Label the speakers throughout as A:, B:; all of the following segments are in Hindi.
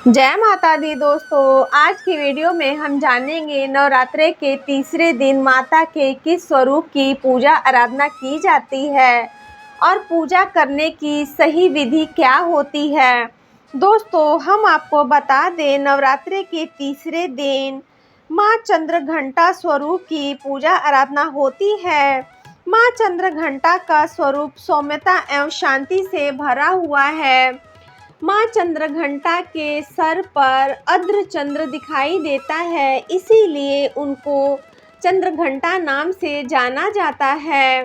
A: जय माता दी दोस्तों। आज की वीडियो में हम जानेंगे नवरात्रे के तीसरे दिन माता के किस स्वरूप की पूजा आराधना की जाती है और पूजा करने की सही विधि क्या होती है। दोस्तों हम आपको बता दें, नवरात्रे के तीसरे दिन माँ चंद्रघंटा स्वरूप की पूजा आराधना होती है। माँ चंद्रघंटा का स्वरूप सौम्यता एवं शांति से भरा हुआ है। माँ चंद्रघंटा के सर पर अर्ध चंद्र दिखाई देता है, इसीलिए उनको चंद्रघंटा नाम से जाना जाता है।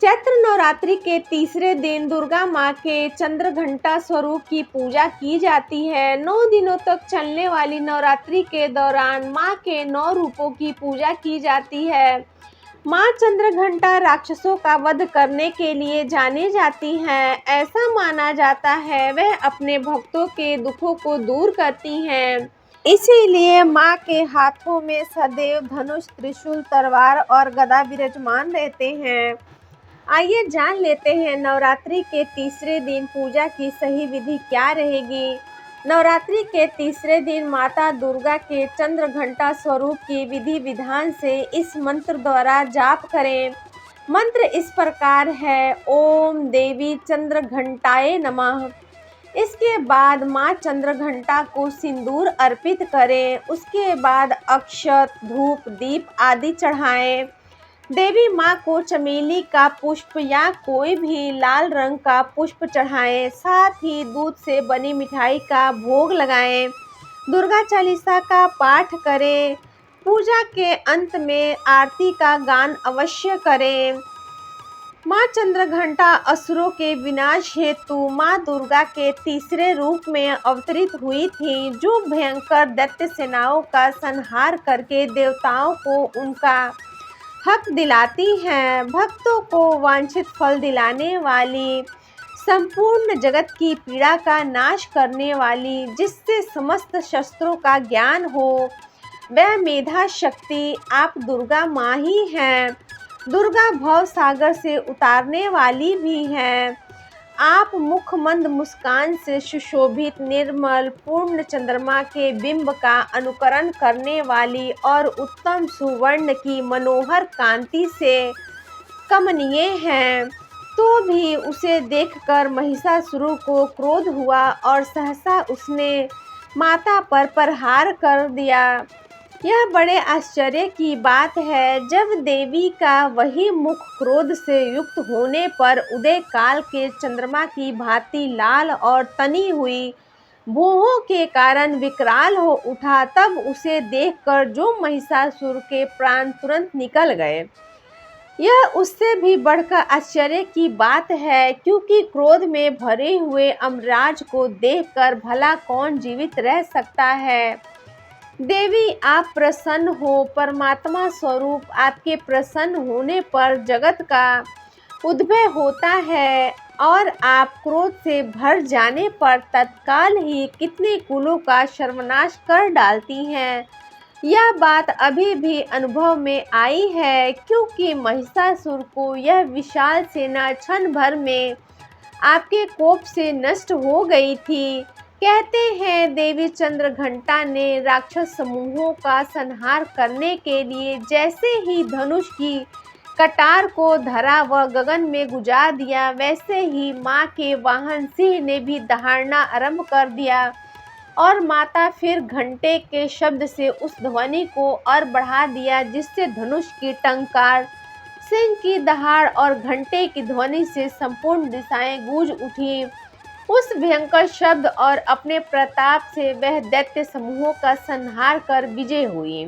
A: चैत्र नवरात्रि के तीसरे दिन दुर्गा माँ के चंद्रघंटा स्वरूप की पूजा की जाती है। 9 दिनों तक चलने वाली नवरात्रि के दौरान माँ के 9 रूपों की पूजा की जाती है। माँ चंद्रघंटा राक्षसों का वध करने के लिए जानी जाती हैं। ऐसा माना जाता है वह अपने भक्तों के दुखों को दूर करती हैं। इसीलिए माँ के हाथों में सदैव धनुष, त्रिशूल, तलवार और गदा विराजमान रहते हैं। आइए जान लेते हैं नवरात्रि के तीसरे दिन पूजा की सही विधि क्या रहेगी। नवरात्रि के तीसरे दिन माता दुर्गा के चंद्रघंटा स्वरूप की विधि विधान से इस मंत्र द्वारा जाप करें। मंत्र इस प्रकार है, ओम देवी चंद्रघंटाए नमः। इसके बाद माँ चंद्रघंटा को सिंदूर अर्पित करें। उसके बाद अक्षत, धूप, दीप आदि चढ़ाएं। देवी माँ को चमेली का पुष्प या कोई भी लाल रंग का पुष्प चढ़ाएं। साथ ही दूध से बनी मिठाई का भोग लगाएं। दुर्गा चालीसा का पाठ करें। पूजा के अंत में आरती का गान अवश्य करें। माँ चंद्रघंटा असुरों के विनाश हेतु माँ दुर्गा के तीसरे रूप में अवतरित हुई थी, जो भयंकर दैत्य सेनाओं का संहार करके देवताओं को उनका हक दिलाती हैं। भक्तों को वांछित फल दिलाने वाली, संपूर्ण जगत की पीड़ा का नाश करने वाली, जिससे समस्त शस्त्रों का ज्ञान हो, वह मेधा शक्ति आप दुर्गा माँ ही हैं। दुर्गा भव सागर से उतारने वाली भी हैं। आप मुख मंद मुस्कान से सुशोभित निर्मल पूर्ण चंद्रमा के बिंब का अनुकरण करने वाली और उत्तम सुवर्ण की मनोहर कांति से कमनीय हैं। तो भी उसे देखकर महिषासुर को क्रोध हुआ और सहसा उसने माता पर प्रहार कर दिया। यह बड़े आश्चर्य की बात है, जब देवी का वही मुख क्रोध से युक्त होने पर उदय काल के चंद्रमा की भांति लाल और तनी हुई भौहों के कारण विकराल हो उठा, तब उसे देखकर जो महिषासुर के प्राण तुरंत निकल गए। यह उससे भी बढ़कर आश्चर्य की बात है, क्योंकि क्रोध में भरे हुए अमराज को देखकर भला कौन जीवित रह सकता है। देवी आप प्रसन्न हो। परमात्मा स्वरूप आपके प्रसन्न होने पर जगत का उद्भव होता है और आप क्रोध से भर जाने पर तत्काल ही कितने कुलों का सर्वनाश कर डालती हैं। यह बात अभी भी अनुभव में आई है, क्योंकि महिषासुर को यह विशाल सेना क्षण भर में आपके कोप से नष्ट हो गई थी। कहते हैं देवी चंद्रघंटा ने राक्षस समूहों का संहार करने के लिए जैसे ही धनुष की कटार को धरा व गगन में गुजार दिया, वैसे ही माँ के वाहन सिंह ने भी दहाड़ना आरंभ कर दिया और माता फिर घंटे के शब्द से उस ध्वनि को और बढ़ा दिया, जिससे धनुष की टंकार, सिंह की दहाड़ और घंटे की ध्वनि से संपूर्ण दिशाएं गूंज उठी। उस भयंकर शब्द और अपने प्रताप से वह दैत्य समूहों का संहार कर विजय हुई।